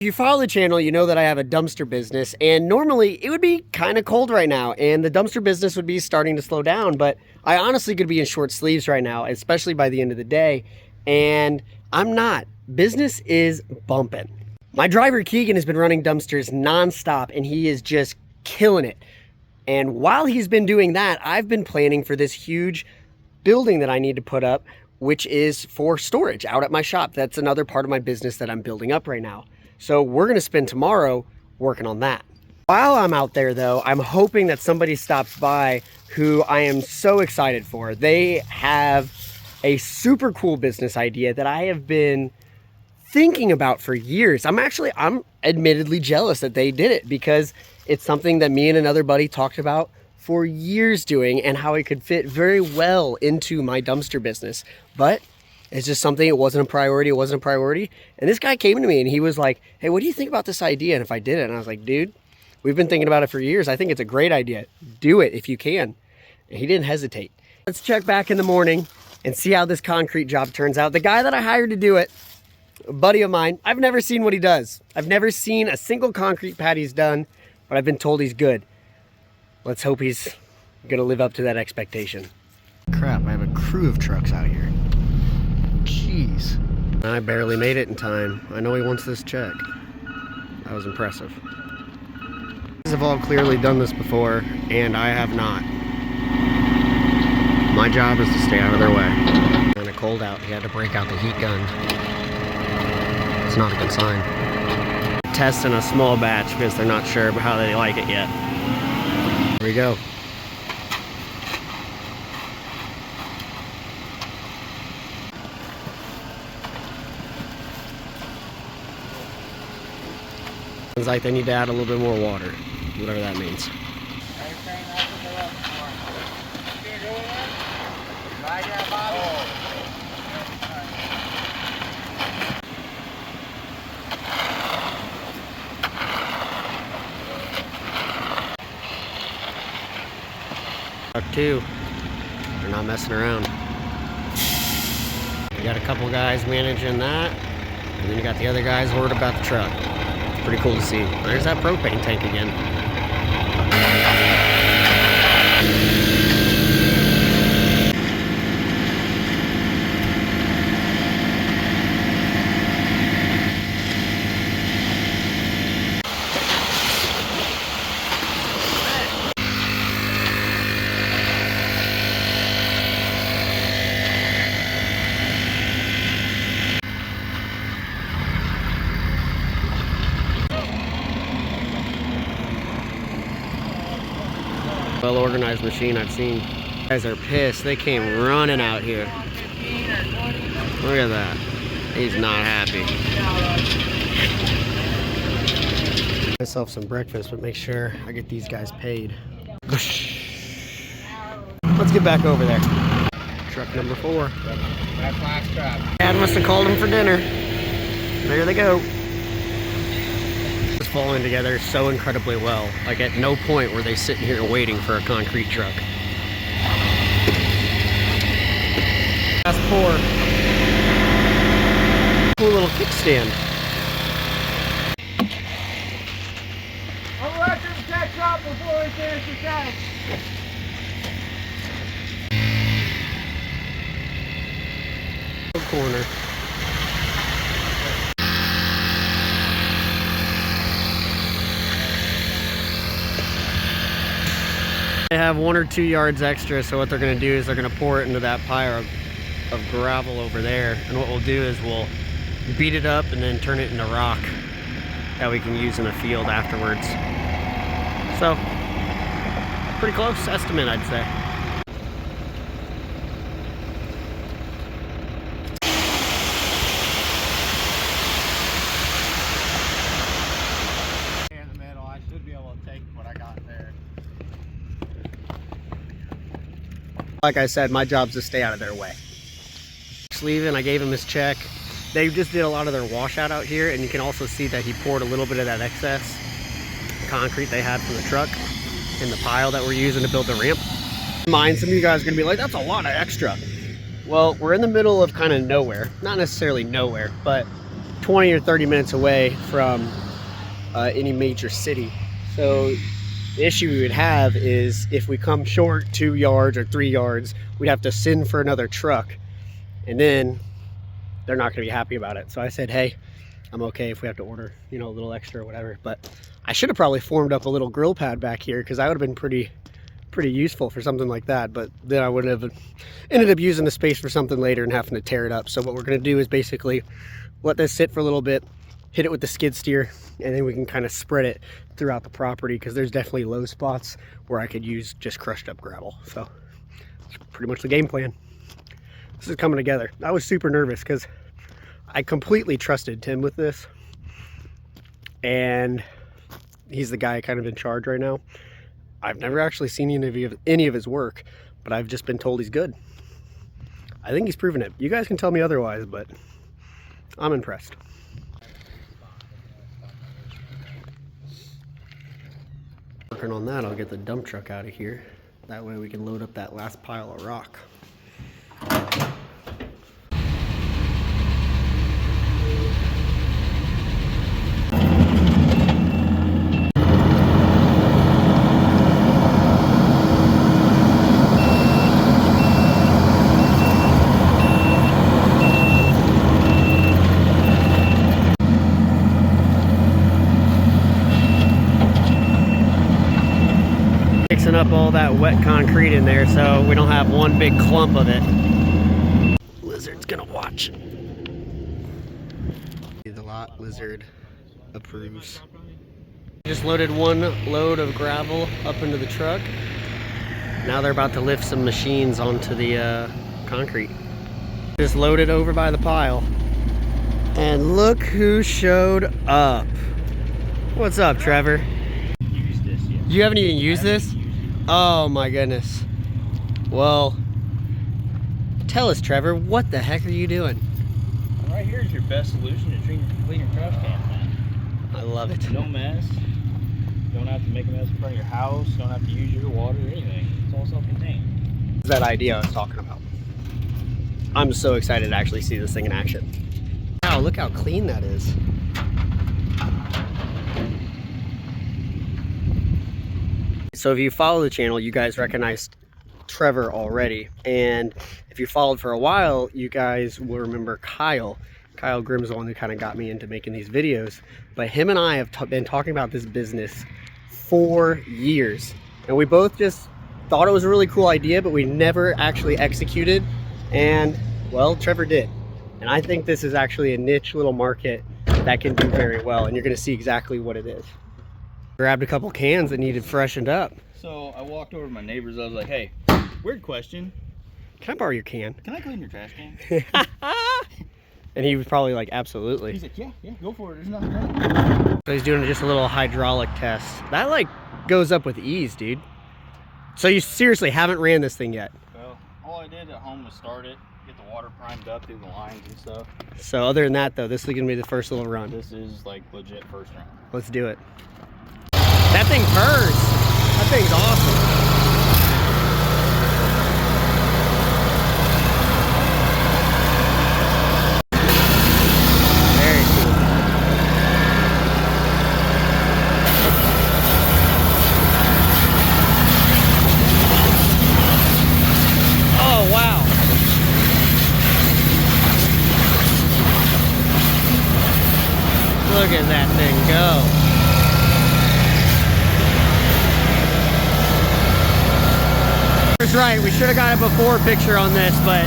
If you follow the channel, you know that I have a dumpster business, and normally it would be kind of cold right now and the dumpster business would be starting to slow down, but I honestly could be in short sleeves right now, especially by the end of the day, and I'm not. Business is bumping. My driver Keegan has been running dumpsters nonstop and he is just killing it. And while he's been doing that, I've been planning for this huge building that I need to put up, which is for storage out at my shop. That's another part of my business that I'm building up right now. So we're gonna spend tomorrow working on that. While I'm out there though, I'm hoping that somebody stops by who I am so excited for. They have a super cool business idea that I have been thinking about for years. I'm admittedly jealous that they did it because it's something that me and another buddy talked about for years doing and how it could fit very well into my dumpster business. But it's just something, it wasn't a priority. And this guy came to me and he was like, hey, what do you think about this idea? And if I did it, and I was like, dude, we've been thinking about it for years. I think it's a great idea. Do it if you can. And he didn't hesitate. Let's check back in the morning and see how this concrete job turns out. The guy that I hired to do it, a buddy of mine, I've never seen what he does. I've never seen a single concrete pad he's done, but I've been told he's good. Let's hope he's gonna live up to that expectation. Crap, I have a crew of trucks out here. Jeez. I barely made it in time. I know he wants this check. That was impressive. These have all clearly done this before, and I have not. My job is to stay out of their way. Kind of cold out. He had to break out the heat gun. It's not a good sign. Testing a small batch because they're not sure about how they like it yet. Here we go. Sounds like they need to add a little bit more water, whatever that means. Truck 2, they're not messing around. You got a couple guys managing that, and then you got the other guys worried about the truck. It's pretty cool to see. There's that propane tank again. Well-organized machine I've seen. You guys are pissed. They came running out here. Look at that. He's not happy. Myself some breakfast, but make sure I get these guys paid. Let's get back over there. Truck number 4. Dad must have called him for dinner. There they go. Falling together so incredibly well. Like at no point were they sitting here waiting for a concrete truck. Last pour. Cool little kickstand. I'll let them catch up before we finish the tank. Corner. They have 1 or 2 yards extra, so what they're going to do is they're going to pour it into that pile of gravel over there, and what we'll do is we'll beat it up and then turn it into rock that we can use in the field afterwards. So, pretty close estimate, I'd say. In the middle, I should be able to take what I got there. Like I said, my job's to stay out of their way. Just leaving, I gave him his check. They just did a lot of their washout out here, and you can also see that he poured a little bit of that excess concrete they had from the truck in the pile that we're using to build the ramp. Mind, some of you guys are gonna be like, that's a lot of extra. Well, we're in the middle of kind of nowhere. Not necessarily nowhere, but 20 or 30 minutes away from any major city. So the issue we would have is if we come short 2 yards or 3 yards, we'd have to send for another truck, and then they're not going to be happy about it. So I said, hey, I'm okay if we have to order, you know, a little extra or whatever. But I should have probably formed up a little grill pad back here, because I would have been pretty useful for something like that. But then I would have ended up using the space for something later and having to tear it up. So what we're going to do is basically let this sit for a little bit, hit it with the skid steer, and then we can kind of spread it throughout the property, because there's definitely low spots where I could use just crushed up gravel. So that's pretty much the game plan. This is coming together. I was super nervous because I completely trusted Tim with this, and he's the guy kind of in charge right now. I've never actually seen any of his work, but I've just been told he's good. I think he's proven it. You guys can tell me otherwise, but I'm impressed. Working on that, I'll get the dump truck out of here. That way we can load up that last pile of rock. Mixing up all that wet concrete in there so we don't have one big clump of it. Lizard's gonna watch. The lot lizard approves. Just loaded one load of gravel up into the truck. Now they're about to lift some machines onto the concrete. Just loaded over by the pile. And look who showed up. What's up, Trevor? Use this yet. You haven't even used this? Oh my goodness. Well, tell us, Trevor, what the heck are you doing? Right here is your best solution to clean your trash can, man. I love it. No mess. You don't have to make a mess in front of your house. You don't have to use your water or anything. It's all self-contained. It's that idea I was talking about. I'm so excited to actually see this thing in action. Wow, look how clean that is. So if you follow the channel, you guys recognized Trevor already. And if you followed for a while, you guys will remember Kyle. Kyle Grimm's the one who kind of got me into making these videos. But him and I have been talking about this business for years. And we both just thought it was a really cool idea, but we never actually executed. And, well, Trevor did. And I think this is actually a niche little market that can do very well. And you're going to see exactly what it is. Grabbed a couple cans that needed freshened up. So I walked over to my neighbors. I was like, hey, weird question. Can I borrow your can? Can I clean your trash can? And he was probably like, absolutely. He's like, yeah, go for it. There's nothing wrong. So he's doing just a little hydraulic test. That like goes up with ease, dude. So you seriously haven't ran this thing yet? Well, all I did at home was start it, get the water primed up through the lines and stuff. So other than that though, this is gonna be the first little run. This is like legit first round. Let's do it. That thing purrs. That thing's awesome. Very cool. Oh, wow. Look at that thing go. Right, we should have got a before picture on this, but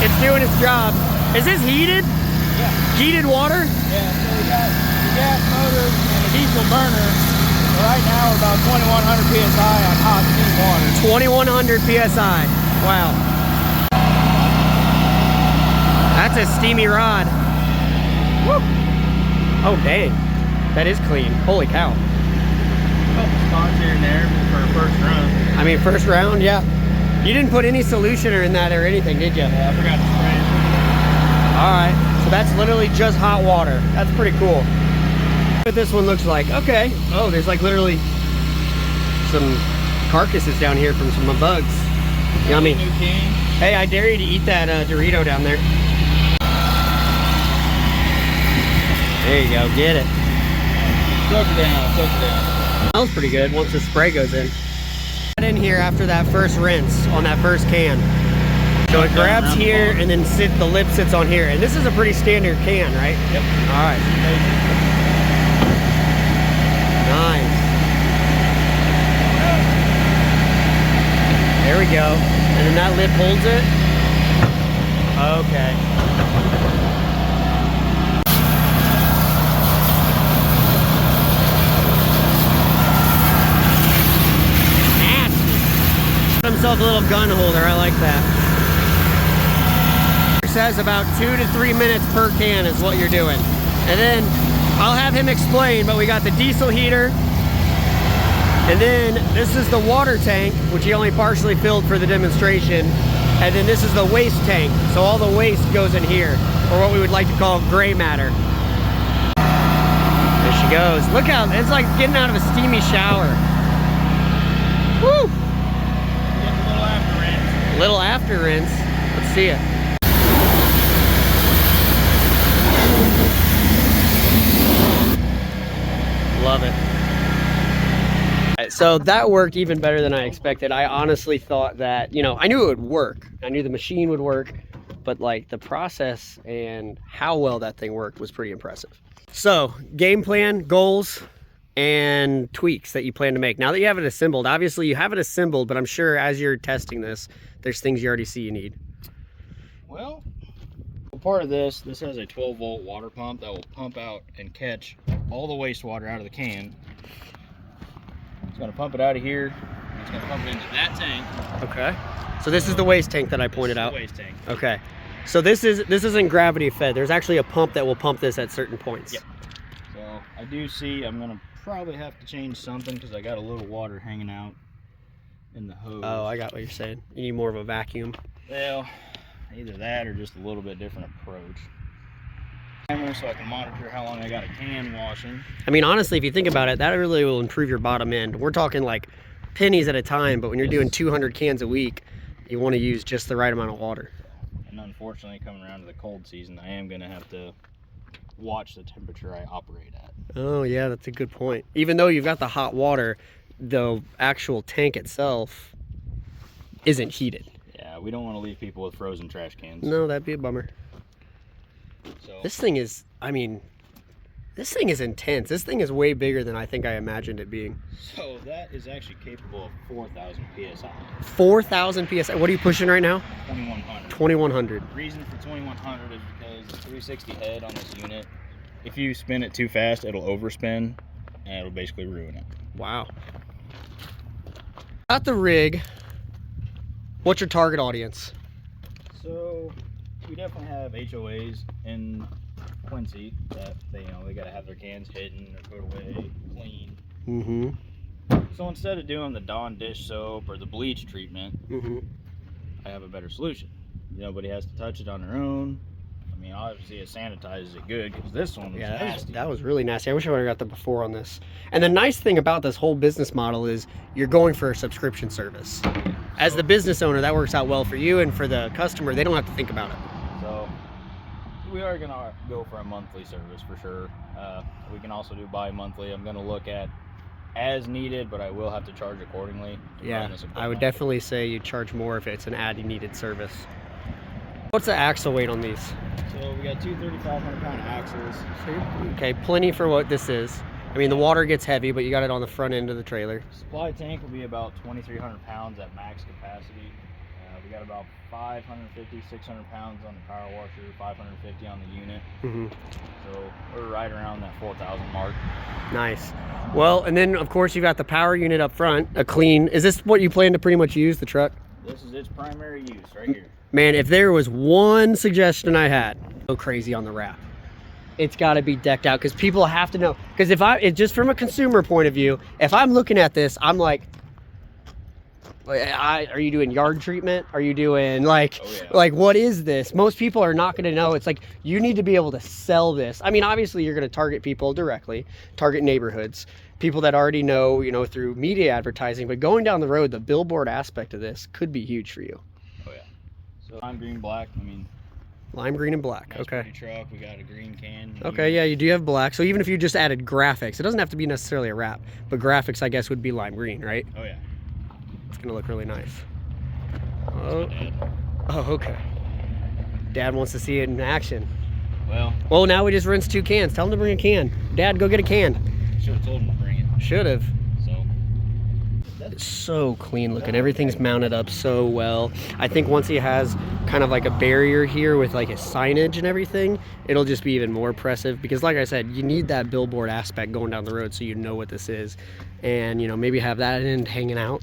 it's doing its job. Is this heated? Yeah. Heated water? Yeah, so we got the gas motor and a diesel burner. Right now we're about 2100 psi on hot steam water. 2100 psi. Wow. That's a steamy rod. Woo. Oh dang, that is clean. Holy cow. Couple spots here and there for a first run. I mean, first round, yeah. You didn't put any solutioner in that or anything, did you? Yeah, I forgot to spray it. All right, so that's literally just hot water. That's pretty cool. What this one looks like. Okay. Oh, there's like literally some carcasses down here from some bugs. Yummy. New king. Hey, I dare you to eat that Dorito down there. There you go, get it. Soak it down, soak it down. Smells pretty good once the spray goes in. In here after that first rinse on that first can. So it grabs here and then the lip sits on here. And this is a pretty standard can, right? Yep. All right. Nice. There we go. And then that lip holds it. Okay. Himself a little gun holder. I like that. It says about 2 to 3 minutes per can is what you're doing. And then I'll have him explain, but we got the diesel heater. And then this is the water tank, which he only partially filled for the demonstration. And then this is the waste tank. So all the waste goes in here, or what we would like to call gray matter. There she goes. Look how, it's like getting out of a steamy shower. Woo! Little after rinse. Let's see it. Love it. So that worked even better than I expected. I honestly thought that, you know, I knew it would work. I knew the machine would work, but like the process and how well that thing worked was pretty impressive. So game plan, goals, and tweaks that you plan to make. Now that you have it assembled, obviously you have it assembled, but I'm sure as you're testing this, there's things you already see you need. Well, part of this has a 12-volt water pump that will pump out and catch all the wastewater out of the can. It's going to pump it out of here. And it's going to pump it into that tank. Okay. So this is the waste tank that I pointed out. The waste tank. Okay. So this isn't gravity fed. There's actually a pump that will pump this at certain points. Yep. So I do see I'm going to probably have to change something because I got a little water hanging out in the hose. Oh, I got what you're saying. You need more of a vacuum. Well, either that or just a little bit different approach. So I can monitor how long I got a can washing. I mean, honestly, if you think about it, that really will improve your bottom end. We're talking like pennies at a time, but when you're doing 200 cans a week, you want to use just the right amount of water. And unfortunately, coming around to the cold season, I am going to have to watch the temperature I operate at. Oh yeah, that's a good point. Even though you've got the hot water, the actual tank itself isn't heated. Yeah, we don't want to leave people with frozen trash cans. No, that'd be a bummer. So This thing is, I mean, this thing is intense. This thing is way bigger than I think I imagined it being. So that is actually capable of 4,000 PSI. 4,000 PSI. What are you pushing right now? 2,100. 2,100. The reason for 2,100 is because the 360 head on this unit, if you spin it too fast, it'll overspin and it'll basically ruin it. Wow. Got the rig. What's your target audience? So we definitely have HOAs in Quincy that they gotta have their cans hidden or put away clean. Mm-hmm. So instead of doing the Dawn dish soap or the bleach treatment, I have a better solution. Nobody has to touch it on their own. I mean, obviously it sanitizes it good because this one was nasty. That was really nasty. I wish I would have got the before on this. And the nice thing about this whole business model is you're going for a subscription service. As the business owner, that works out well for you, and for the customer, they don't have to think about it. So we are gonna go for a monthly service for sure. We can also do bi-monthly. I'm gonna look at as needed, but I will have to charge accordingly. Yeah, I would definitely say you charge more if it's an needed service. What's the axle weight on these? So we got two 3,500-pound axles. Okay, plenty for what this is. I mean, the water gets heavy, but you got it on the front end of the trailer. Supply tank will be about 2,300 pounds at max capacity. We got about 550, 600 pounds on the power washer, 550 on the unit. So we're right around that 4,000 mark. Nice. Well, and then of course you've got the power unit up front, a clean. Is this what you plan to pretty much use, the truck? This is its primary use right here. Man, if there was one suggestion I had, go crazy on the wrap. It's got to be decked out because people have to know. Because just from a consumer point of view, if I'm looking at this, I'm like, are you doing yard treatment? Are you doing like what is this? Most people are not going to know. It's like, you need to be able to sell this. I mean, obviously you're going to target people directly, target neighborhoods, people that already know, through media advertising, but going down the road, the billboard aspect of this could be huge for you. Oh yeah. So I'm green black. I mean, Lime green and black. Nice Okay. pretty truck. We got a green can. Okay, yeah, you do have black. So even if you just added graphics, it doesn't have to be necessarily a wrap, but graphics, I guess, would be lime green, right? Oh yeah. It's gonna look really nice. That's Oh, my dad. oh, okay. Dad wants to see it in action. Well, Now we just rinsed 2 cans. Tell him to bring a can. Dad, go get a can. should have told him to bring it. Should have. So. It's so clean looking. Everything's mounted up so well. I think once he has kind of like a barrier here with like his signage and everything, it'll just be even more impressive, because like I said, you need that billboard aspect going down the road so you know what this is. And, you know, maybe have that end hanging out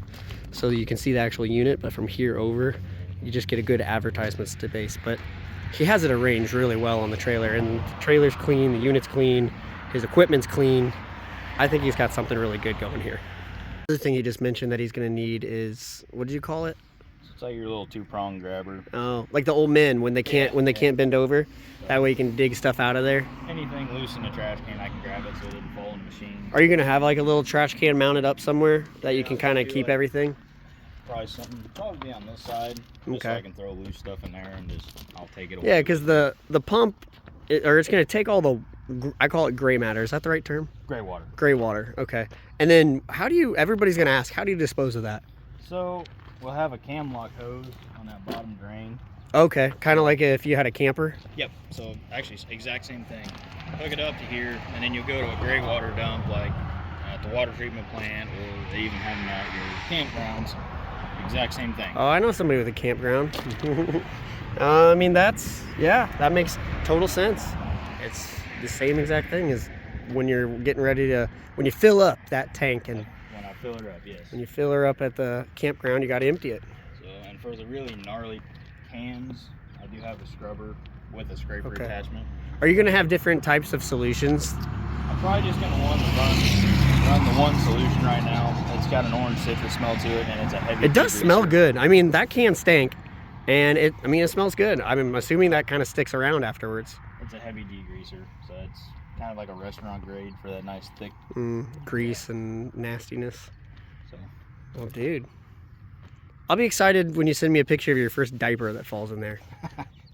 so that you can see the actual unit, but from here over, you just get a good advertisement space. But he has it arranged really well on the trailer, and the trailer's clean, the unit's clean, his equipment's clean. I think he's got something really good going here. The other thing he just mentioned that he's going to need is, what did you call it? It's like your little 2-prong grabber. Oh, like the old men when they can't bend over. That way you can dig stuff out of there. Anything loose in the trash can, I can grab it so it doesn't fall in the machine. Are you going to have like a little trash can mounted up somewhere that you can kind of keep everything? Probably be on this side. Just so I can throw loose stuff in there and I'll take it away. Yeah, because the pump, it's going to take all the, I call it gray matter. Is that the right term? Gray water. Gray water. Okay. And then everybody's going to ask, how do you dispose of that? So we'll have a cam lock hose on that bottom drain. Okay. Kind of like if you had a camper. Yep. So actually, exact same thing. Hook it up to here, and then you'll go to a gray water dump like at the water treatment plant, or they even have them at your campgrounds. Exact same thing. Oh, I know somebody with a campground. I mean, that makes total sense. It's the same exact thing as when you're getting ready to, when you fill up that tank, and When I fill her up, yes. when you fill her up at the campground, you got to empty it. So, and for the really gnarly cans, I do have a scrubber with a scraper attachment. Are you going to have different types of solutions? I'm probably just going to run the one solution right now. It's got an orange citrus smell to it, and it's a heavy. It does degreaser. smell good. I mean, that can stank, and it smells good. I'm assuming that kind of sticks around afterwards. It's a heavy degreaser, so it's kind of like a restaurant grade for that nice thick grease and nastiness. So. Oh, dude. I'll be excited when you send me a picture of your first diaper that falls in there.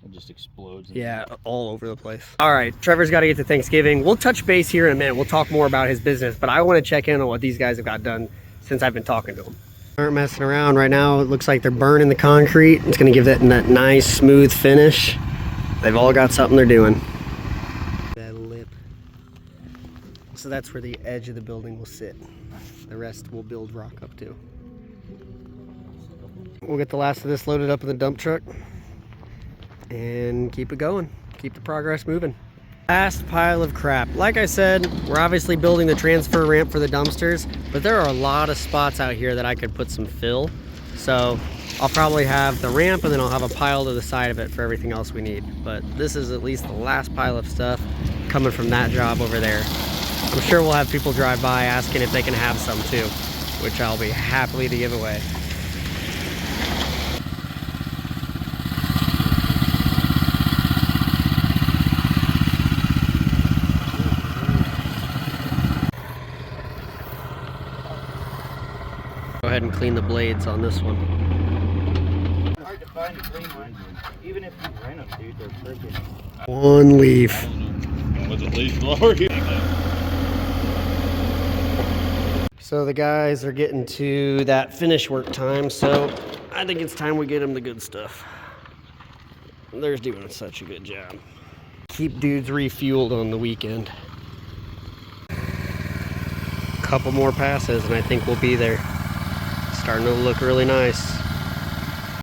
It just explodes. Yeah, all over the place. All right, Trevor's got to get to Thanksgiving. We'll touch base here in a minute. We'll talk more about his business, but I want to check in on what these guys have got done since I've been talking to them. Aren't messing around right now. It looks like they're burning the concrete. It's going to give that nice, smooth finish. They've all got something they're doing. That lip. So that's where the edge of the building will sit. The rest will build rock up to. We'll get the last of this loaded up in the dump truck and keep it going. Keep the progress moving. Last pile of crap. Like I said, we're obviously building the transfer ramp for the dumpsters, but there are a lot of spots out here that I could put some fill. So I'll probably have the ramp, and then I'll have a pile to the side of it for everything else we need. But this is at least the last pile of stuff coming from that job over there. I'm sure we'll have people drive by asking if they can have some too, which I'll be happily to give away. Go ahead and clean the blades on this one. Hard to find a clean one. Even if you rent them, dude, they're freaking. One leaf. Was it leaf blower? So the guys are getting to that finish work time, so I think it's time we get them the good stuff. They're doing such a good job. Keep dudes refueled on the weekend. Couple more passes and I think we'll be there. Starting to look really nice.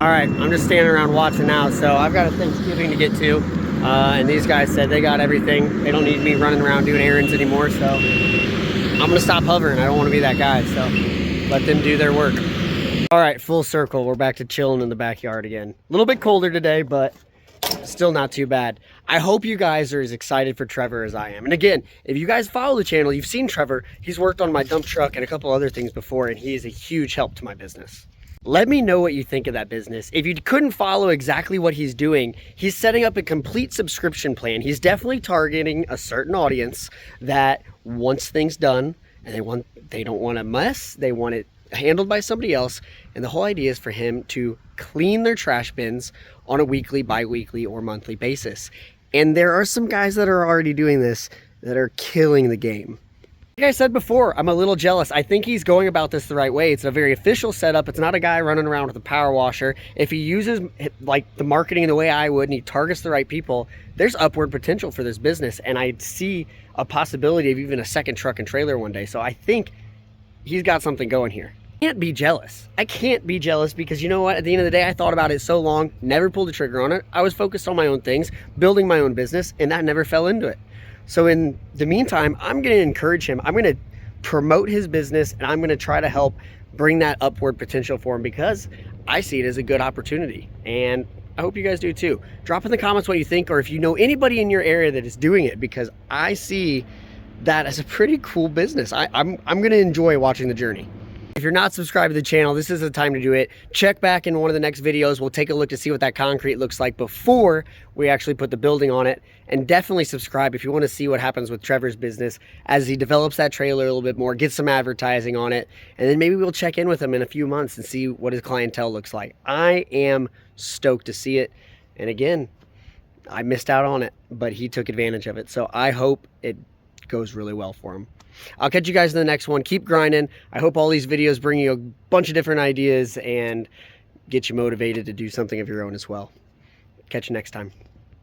All right, I'm just standing around watching now, so I've got a Thanksgiving to get to, and these guys said they got everything. They don't need me running around doing errands anymore, so I'm gonna stop hovering. I don't wanna be that guy, so let them do their work. All right, full circle. We're back to chilling in the backyard again. A little bit colder today, but still not too bad. I hope you guys are as excited for Trevor as I am. And again, if you guys follow the channel, you've seen Trevor. He's worked on my dump truck and a couple other things before, and he is a huge help to my business. Let me know what you think of that business. If you couldn't follow exactly what he's doing, he's setting up a complete subscription plan. He's definitely targeting a certain audience that wants things done, and they don't want to mess. They want it handled by somebody else, and the whole idea is for him to clean their trash bins on a weekly, bi-weekly, or monthly basis. And there are some guys that are already doing this that are killing the game. Like I said before, I'm a little jealous. I think he's going about this the right way. It's a very official setup. It's not a guy running around with a power washer. If he uses like the marketing the way I would and he targets the right people, there's upward potential for this business. And I see a possibility of even a second truck and trailer one day. So I think he's got something going here. I can't be jealous. I can't be jealous because you know what? At the end of the day, I thought about it so long, never pulled the trigger on it. I was focused on my own things, building my own business, and that never fell into it. So in the meantime, I'm going to encourage him. I'm going to promote his business, and I'm going to try to help bring that upward potential for him because I see it as a good opportunity. And I hope you guys do too. Drop in the comments what you think, or if you know anybody in your area that is doing it, because I see that as a pretty cool business. I'm going to enjoy watching the journey. If you're not subscribed to the channel, this is the time to do it. Check back in one of the next videos. We'll take a look to see what that concrete looks like before we actually put the building on it. And definitely subscribe if you want to see what happens with Trevor's business as he develops that trailer a little bit more, get some advertising on it, and then maybe we'll check in with him in a few months and see what his clientele looks like. I am stoked to see it. And again, I missed out on it, but he took advantage of it. So I hope it goes really well for him. I'll catch you guys in the next one. Keep grinding. I hope all these videos bring you a bunch of different ideas and get you motivated to do something of your own as well. Catch you next time.